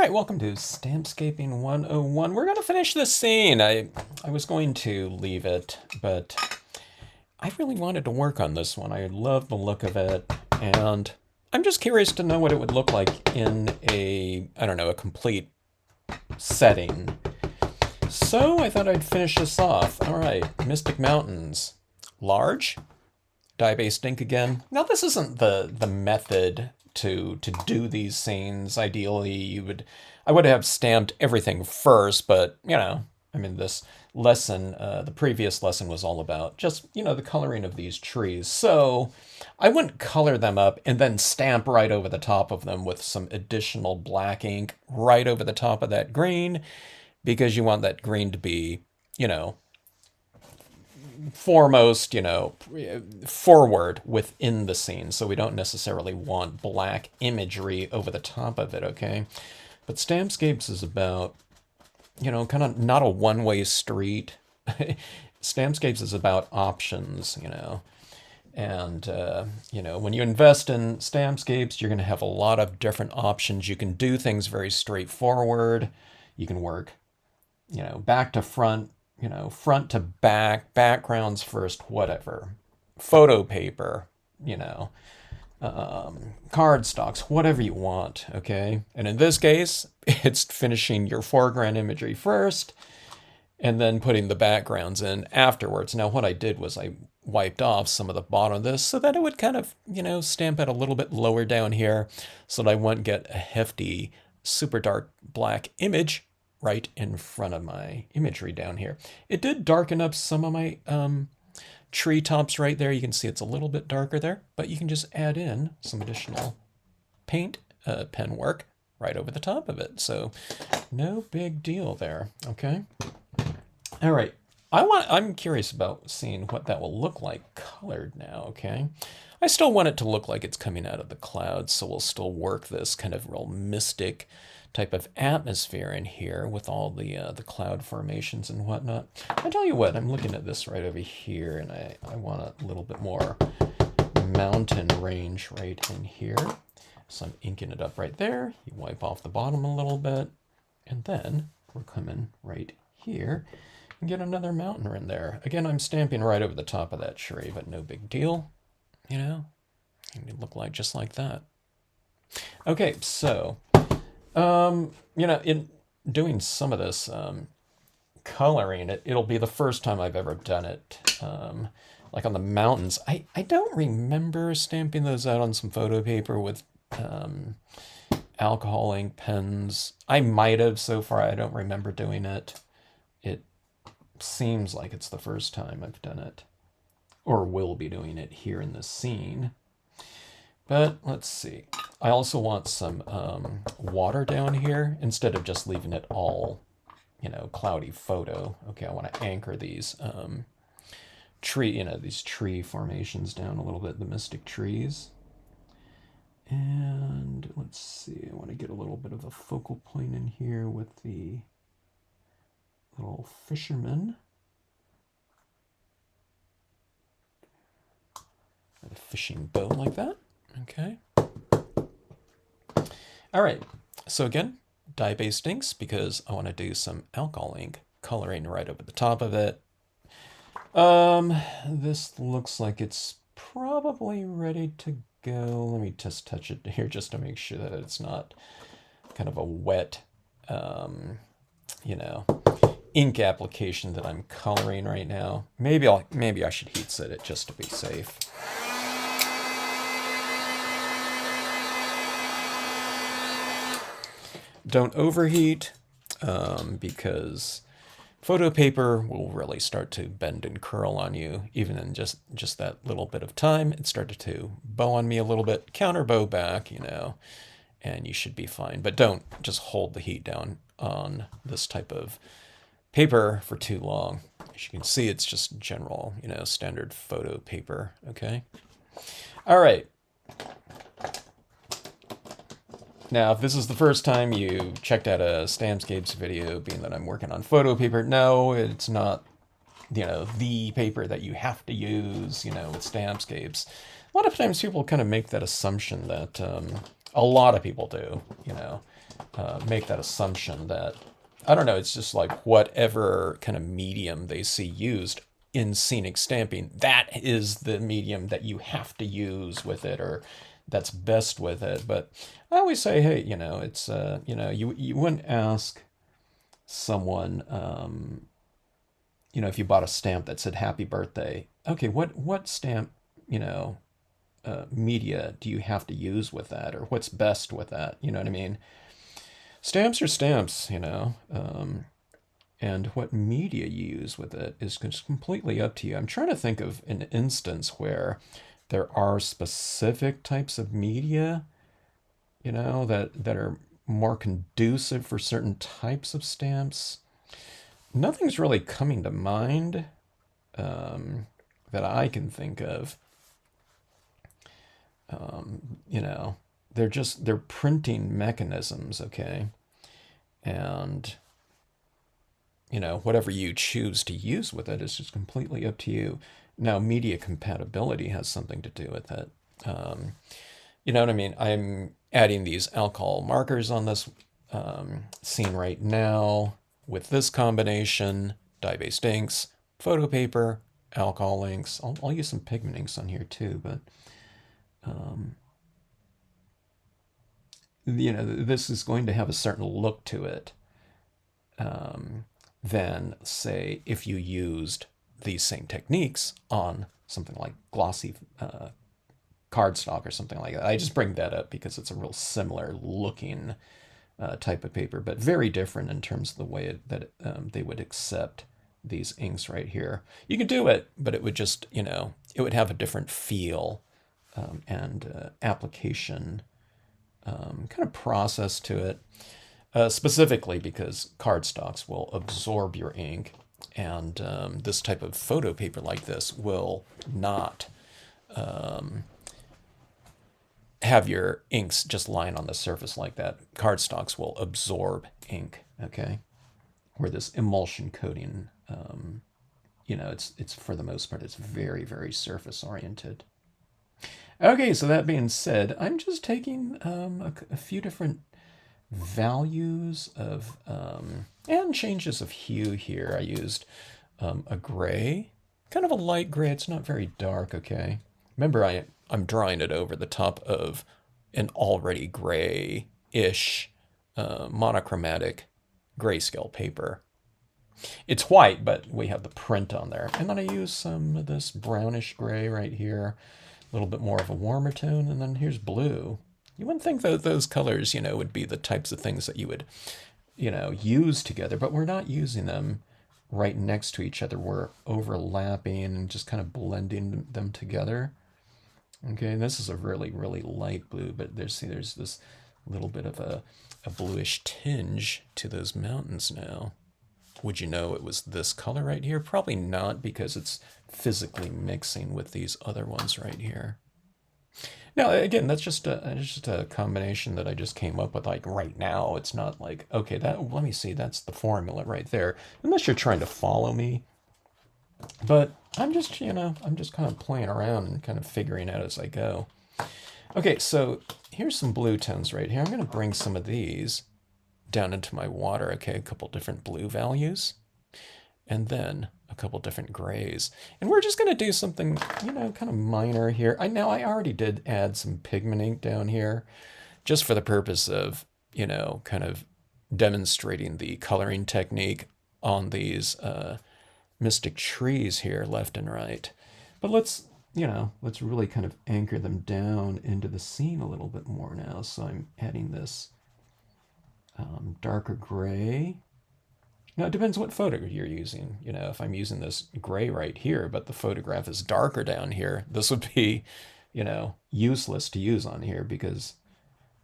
right, welcome to Stampscaping 101. We're going to finish this scene. I was going to leave it, but I really wanted to work on this one. I love the look of it, and I'm just curious to know what it would look like in a, I don't know, a complete setting. So I thought I'd finish this off. All right, Mystic Mountains. Large. Dye-based ink again. Now this isn't the method to do these scenes. Ideally, I would have stamped everything first, but I mean, this lesson, the previous lesson was all about just the coloring of these trees. So I wouldn't color them up and then stamp right over the top of them with some additional black ink right over the top of that green, because you want that green to be, foremost, forward within the scene. So we don't necessarily want black imagery over the top of it, okay? But Stampscapes is about, kind of not a one-way street. Stampscapes is about options, And, when you invest in Stampscapes, you're going to have a lot of different options. You can do things very straightforward. You can work, back to front, front to back, backgrounds first, whatever. Photo paper, card stocks, whatever you want, okay? And in this case, it's finishing your foreground imagery first and then putting the backgrounds in afterwards. Now, what I did was I wiped off some of the bottom of this so that it would kind of, stamp it a little bit lower down here so that I wouldn't get a hefty, super dark black image right in front of my imagery down here. It did darken up some of my tree tops right there. You can see it's a little bit darker there, but you can just add in some additional paint pen work right over the top of it. So no big deal there, okay? All right, I'm curious about seeing what that will look like colored now, okay? I still want it to look like it's coming out of the clouds, so we'll still work this kind of real mystic type of atmosphere in here with all the cloud formations and whatnot. I tell you what, I'm looking at this right over here, and I want a little bit more mountain range right in here. So I'm inking it up right there. You wipe off the bottom a little bit, and then we're coming right here and get another mountain in there. Again, I'm stamping right over the top of that tree, but no big deal. It would look like just like that. Okay, so in doing some of this coloring, it'll be the first time I've ever done it. Like on the mountains, I don't remember stamping those out on some photo paper with alcohol ink pens. I might have so far. I don't remember doing it. It seems like it's the first time I've done it, or will be doing it here in this scene. But let's see. I also want some water down here instead of just leaving it all, cloudy photo. Okay, I want to anchor these these tree formations down a little bit, the mystic trees. And let's see, I want to get a little bit of a focal point in here with the little fisherman. A fishing boat like that. Okay. All right. So again, dye-based inks because I want to do some alcohol ink coloring right over the top of it. This looks like it's probably ready to go. Let me just touch it here just to make sure that it's not kind of a wet, ink application that I'm coloring right now. Maybe I should heat set it just to be safe. Don't overheat because photo paper will really start to bend and curl on you. Even in just that little bit of time, it started to bow on me a little bit. Counter bow back, and you should be fine. But don't just hold the heat down on this type of paper for too long. As you can see, it's just general, standard photo paper, okay? All right. Now, if this is the first time you checked out a Stampscapes video, being that I'm working on photo paper, no, it's not, the paper that you have to use, with Stampscapes. A lot of times people kind of make that assumption that A lot of people do, make that assumption that, I don't know, it's just like whatever kind of medium they see used in scenic stamping, that is the medium that you have to use with it, or that's best with it. But I always say, hey, it's, you wouldn't ask someone, if you bought a stamp that said happy birthday, okay, what stamp, you know, media do you have to use with that, or what's best with that? You know what I mean? Stamps are stamps, and what media you use with it is just completely up to you. I'm trying to think of an instance where there are specific types of media, that are more conducive for certain types of stamps. Nothing's really coming to mind that I can think of. You know, they're printing mechanisms, okay? And whatever you choose to use with it is just completely up to you. Now, media compatibility has something to do with it. Um, you know what I mean? I'm adding these alcohol markers on this scene right now with this combination: dye-based inks, photo paper, alcohol inks. I'll use some pigment inks on here too, but um, this is going to have a certain look to it um, than, say, if you used these same techniques on something like glossy cardstock or something like that. I just bring that up because it's a real similar looking type of paper, but very different in terms of the way that they would accept these inks right here. You could do it, but it would just, it would have a different feel and application kind of process to it, specifically because cardstocks will absorb your ink, and this type of photo paper like this will not have your inks just lying on the surface like that. Cardstocks will absorb ink, okay? Where this emulsion coating, it's for the most part, it's very, very surface oriented. Okay, so that being said, I'm just taking a few different values of and changes of hue here. I used a gray, kind of a light gray. It's not very dark, okay? Remember, I'm drawing it over the top of an already gray-ish monochromatic grayscale paper. It's white, but we have the print on there. And then I use some of this brownish gray right here, a little bit more of a warmer tone, and then here's blue. You wouldn't think that those colors, would be the types of things that you would, use together, but we're not using them right next to each other. We're overlapping and just kind of blending them together. Okay, and this is a really, really light blue, but there's this little bit of a bluish tinge to those mountains now. Would you know it was this color right here? Probably not, because it's physically mixing with these other ones right here. Now, again, that's just a combination that I just came up with like right now. It's not like, okay, let me see, that's the formula right there. Unless you're trying to follow me. But I'm just kind of playing around and kind of figuring out as I go. Okay, so here's some blue tones right here. I'm going to bring some of these down into my water, okay, a couple different blue values, and then a couple different grays. And we're just going to do something, kind of minor here. I already did add some pigment ink down here just for the purpose of, kind of demonstrating the coloring technique on these mystic trees here, left and right. But let's really kind of anchor them down into the scene a little bit more now. So I'm adding this darker gray. Now, it depends what photo you're using. If I'm using this gray right here, but the photograph is darker down here, this would be, useless to use on here because,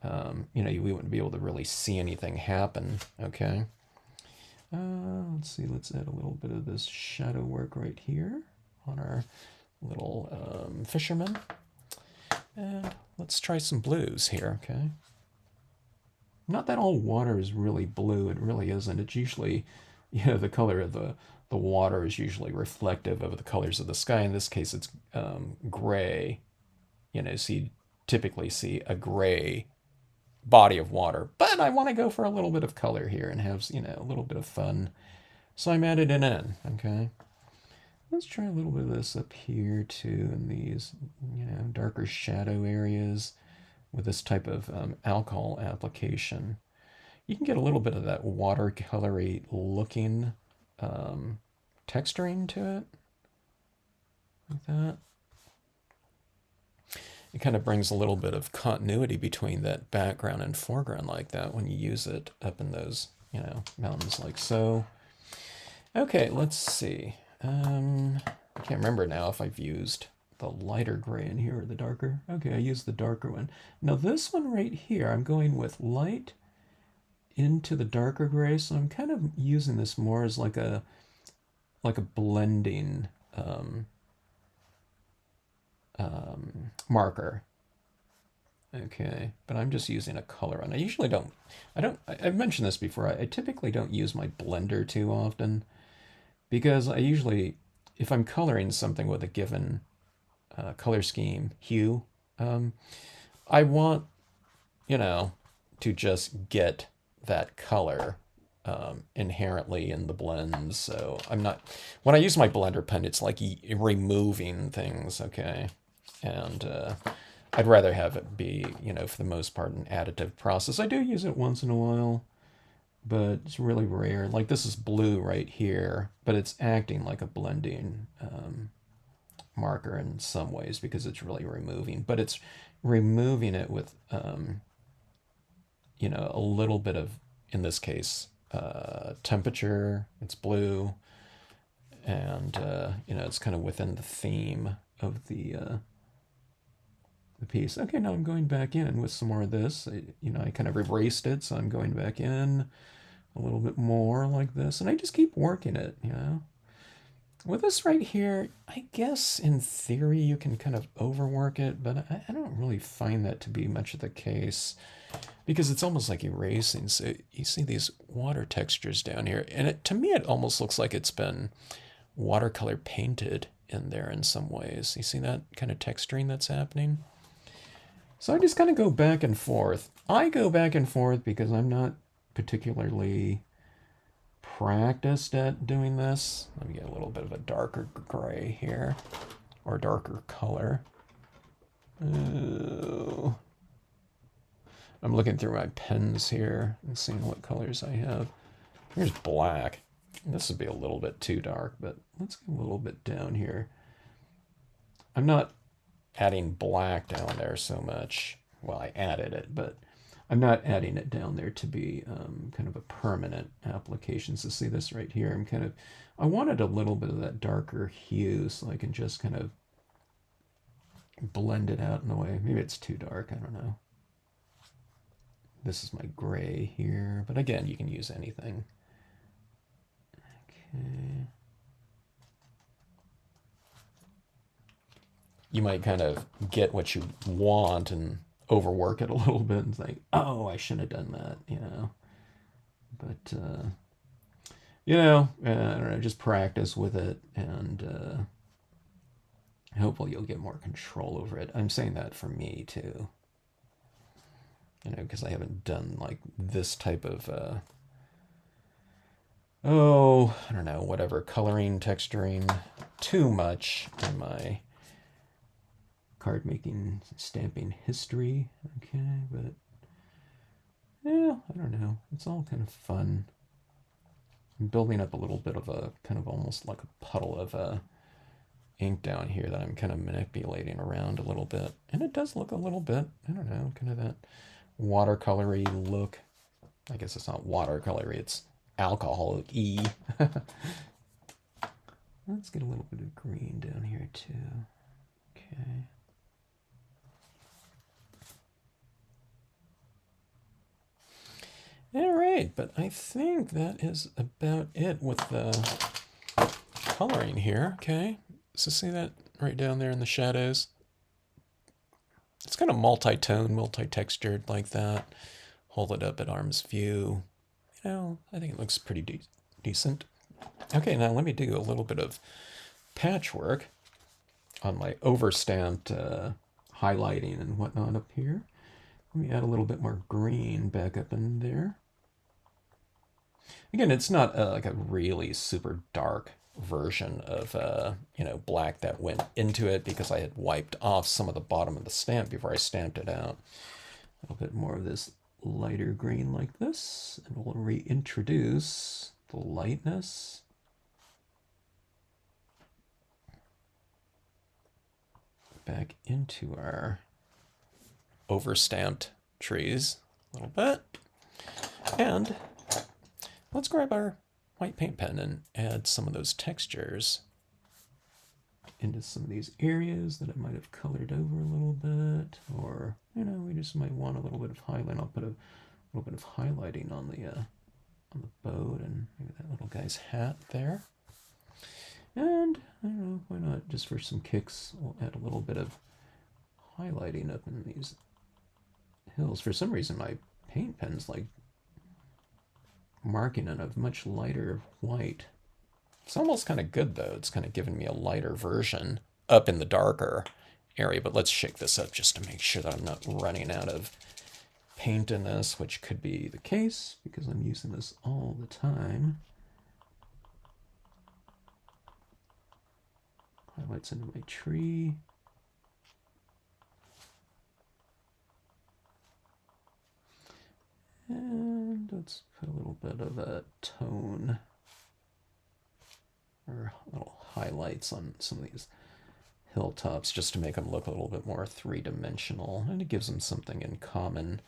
we wouldn't be able to really see anything happen, okay? Let's see, let's add a little bit of this shadow work right here on our little fisherman. And let's try some blues here, okay? Not that all water is really blue, it really isn't. It's usually, the color of the water is usually reflective of the colors of the sky. In this case, it's gray. So you typically see a gray body of water, but I want to go for a little bit of color here and have, a little bit of fun. So I'm adding it in, okay? Let's try a little bit of this up here too in these, darker shadow areas with this type of alcohol application. You can get a little bit of that watercolory looking texturing to it, like that. It kind of brings a little bit of continuity between that background and foreground like that when you use it up in those, mountains like so. Okay, let's see. I can't remember now if I've used the lighter gray in here or the darker. Okay, I used the darker one. Now this one right here, I'm going with light into the darker gray, so I'm kind of using this more as like a blending marker. Okay, but I'm just using a color on. I usually don't. I've mentioned this before. I typically don't use my blender too often because I usually, if I'm coloring something with a given color scheme, hue, I want, to just get that color inherently in the blends. So I'm not, when I use my blender pen, it's like removing things, okay? And I'd rather have it be, for the most part, an additive process. I do use it once in a while, but it's really rare. Like this is blue right here, but it's acting like a blending marker in some ways because it's really removing, but it's removing it with, a little bit of, in this case, temperature. It's blue, and it's kind of within the theme of the piece. Okay, now I'm going back in with some more of this. I kind of erased it, so I'm going back in a little bit more like this, and I just keep working it. With this right here, I guess in theory you can kind of overwork it, but I don't really find that to be much of the case because it's almost like erasing. So you see these water textures down here, and to me it almost looks like it's been watercolor painted in there in some ways. You see that kind of texturing that's happening? So I just kind of go back and forth. I go back and forth because I'm not particularly practiced at doing this. Let me get a little bit of a darker gray here, or darker color. Ooh. I'm looking through my pens here and seeing what colors I have. Here's black. This would be a little bit too dark, but let's get a little bit down here. I'm not adding black down there so much. Well, I added it, but I'm not adding it down there to be kind of a permanent application. So see this right here, I wanted a little bit of that darker hue so I can just kind of blend it out in a way. Maybe it's too dark, I don't know. This is my gray here, but again, you can use anything. Okay. You might kind of get what you want and overwork it a little bit and think, oh, I shouldn't have done that, But, I don't know, just practice with it and hopefully you'll get more control over it. I'm saying that for me too, because I haven't done like this type of, I don't know, whatever, coloring, texturing too much in my card making, stamping history. Okay, but yeah, I don't know. It's all kind of fun. I'm building up a little bit of a kind of almost like a puddle of ink down here that I'm kind of manipulating around a little bit. And it does look a little bit, I don't know, kind of that watercolory look. I guess it's not watercolory, it's alcoholic-y. Let's get a little bit of green down here too. Okay. All right, but I think that is about it with the coloring here. Okay, so see that right down there in the shadows? It's kind of multi-tone, multi-textured like that. Hold it up at arm's view. I think it looks pretty decent. Okay, now let me do a little bit of patchwork on my overstamped highlighting and whatnot up here. Let me add a little bit more green back up in there. Again, it's not like a really super dark version of black that went into it because I had wiped off some of the bottom of the stamp before I stamped it out. A little bit more of this lighter green like this, and we'll reintroduce the lightness. Back into our overstamped trees a little bit. And let's grab our white paint pen and add some of those textures into some of these areas that I might have colored over a little bit, or we just might want a little bit of highlight. I'll put a little bit of highlighting on the boat and maybe that little guy's hat there. And I don't know, why not? Just for some kicks, we'll add a little bit of highlighting up in these hills. For some reason, my paint pen's like marking in a much lighter white. It's almost kind of good though. It's kind of giving me a lighter version up in the darker area. But let's shake this up just to make sure that I'm not running out of paint in this, which could be the case because I'm using this all the time. Highlights into my tree. And let's put a little bit of a tone or little highlights on some of these hilltops just to make them look a little bit more three-dimensional. And it gives them something in common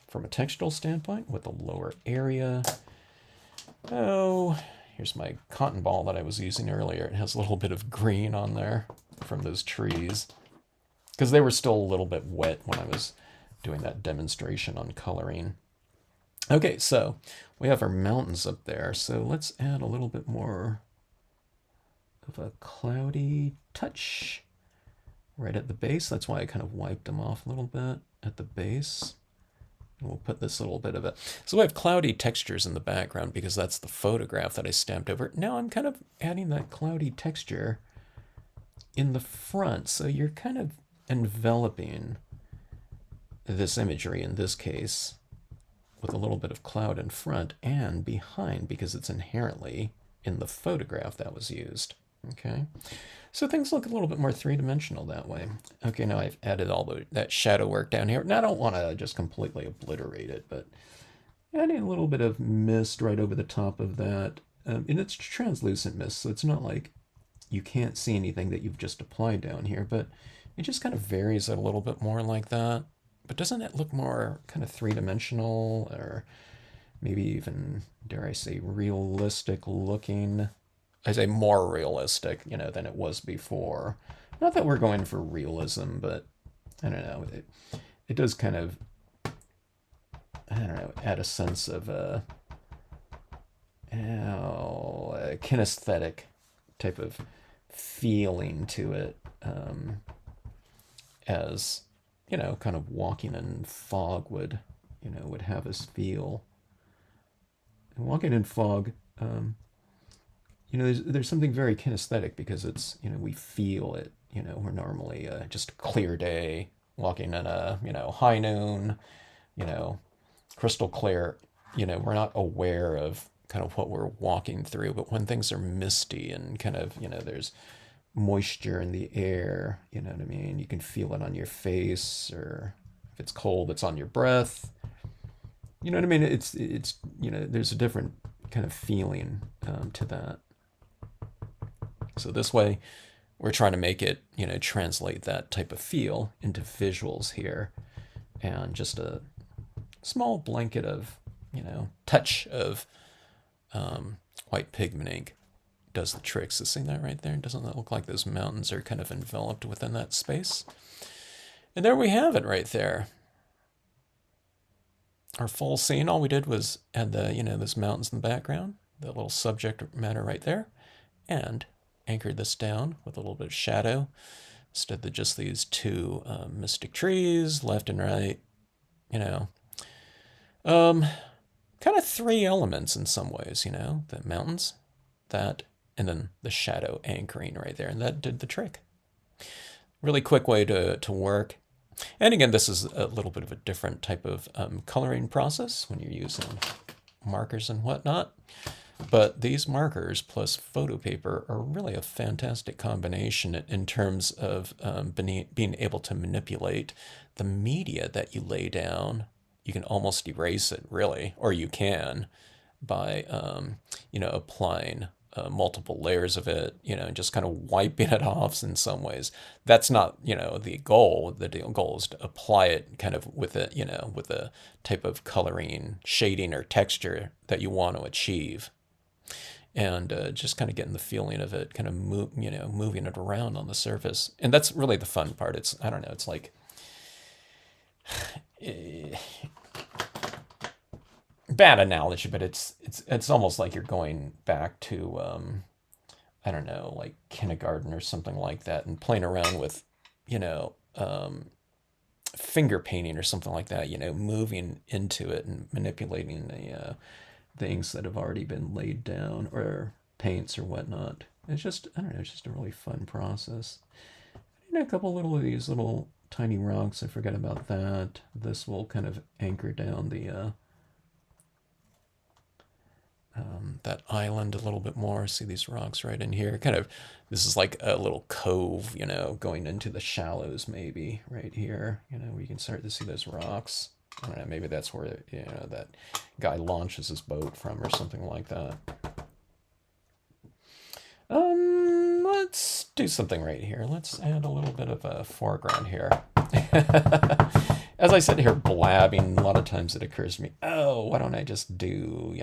from a textural standpoint with the lower area. Oh, here's my cotton ball that I was using earlier. It has a little bit of green on there from those trees because they were still a little bit wet when I was doing that demonstration on coloring. Okay, so we have our mountains up there. So let's add a little bit more of a cloudy touch right at the base. That's why I kind of wiped them off a little bit at the base. And we'll put this little bit of it. So we have cloudy textures in the background because that's the photograph that I stamped over. Now I'm kind of adding that cloudy texture in the front. So you're kind of enveloping this imagery in this case with a little bit of cloud in front and behind because it's inherently in the photograph that was used. Okay, so things look a little bit more three-dimensional that way. Okay, now I've added all that shadow work down here. Now I don't want to just completely obliterate it, but adding a little bit of mist right over the top of that. And it's translucent mist, so it's not like you can't see anything that you've just applied down here, but it just kind of varies it a little bit more like that. But doesn't it look more kind of three-dimensional or maybe even, dare I say, realistic looking? I say more realistic, than it was before. Not that we're going for realism, but I don't know. It does kind of, I don't know, add a sense of a kinesthetic type of feeling to it, as kind of walking in fog would have us feel. And walking in fog, there's something very kinesthetic because it's, we feel it. We're normally just a clear day, walking in a, high noon, crystal clear. We're not aware of kind of what we're walking through, but when things are misty and kind of, there's moisture in the air, you know what I mean? You can feel it on your face, or if it's cold, it's on your breath. You know what I mean? It's there's a different kind of feeling to that. So this way, we're trying to make it, translate that type of feel into visuals here, and just a small blanket of, touch of white pigment ink does the trick. So seeing that right there, doesn't that look like those mountains are kind of enveloped within that space? And there we have it right there. Our full scene, all we did was add the, those mountains in the background, the little subject matter right there, and anchored this down with a little bit of shadow instead of just these two mystic trees, left and right, kind of three elements in some ways, the mountains, that, and then the shadow anchoring right there, and that did the trick. Really quick way to work. And again, this is a little bit of a different type of coloring process when you're using markers and whatnot. But these markers plus photo paper are really a fantastic combination in terms of being able to manipulate the media that you lay down. You can almost erase it, really, or you can by applying multiple layers of it, and just kind of wiping it off in some ways. That's not the goal. The goal is to apply it kind of with with a type of coloring, shading, or texture that you want to achieve, and just kind of getting the feeling of it, kind of moving it around on the surface. And that's really the fun part. It's, I don't know, it's like bad analogy, but it's almost like you're going back to I don't know, like kindergarten or something like that, and playing around with you know finger painting or something like that. Moving into it and manipulating the things that have already been laid down, or paints or whatnot. It's just, I don't know, it's just a really fun process. And a couple little of these little tiny rocks, I forget about that. This will kind of anchor down the that island a little bit more. See these rocks right in here? Kind of, this is like a little cove, going into the shallows maybe right here, where you can start to see those rocks. I don't know, maybe that's where, that guy launches his boat from or something like that. Let's do something right here. Let's add a little bit of a foreground here. As I sit here blabbing, a lot of times it occurs to me, oh, why don't I just do,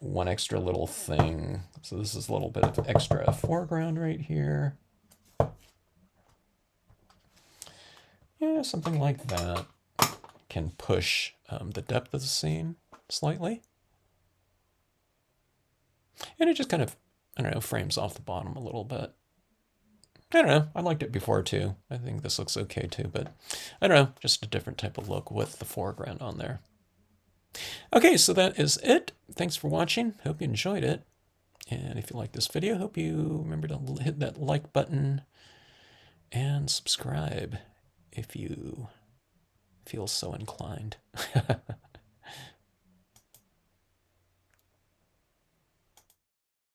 one extra little thing. So this is a little bit of extra foreground right here. Yeah, something like that can push the depth of the scene slightly. And it just kind of, I don't know, frames off the bottom a little bit. I don't know. I liked it before too. I think this looks okay too, but I don't know, just a different type of look with the foreground on there. Okay, so that is it. Thanks for watching. Hope you enjoyed it. And if you like this video, hope you remember to hit that like button and subscribe if you feel so inclined.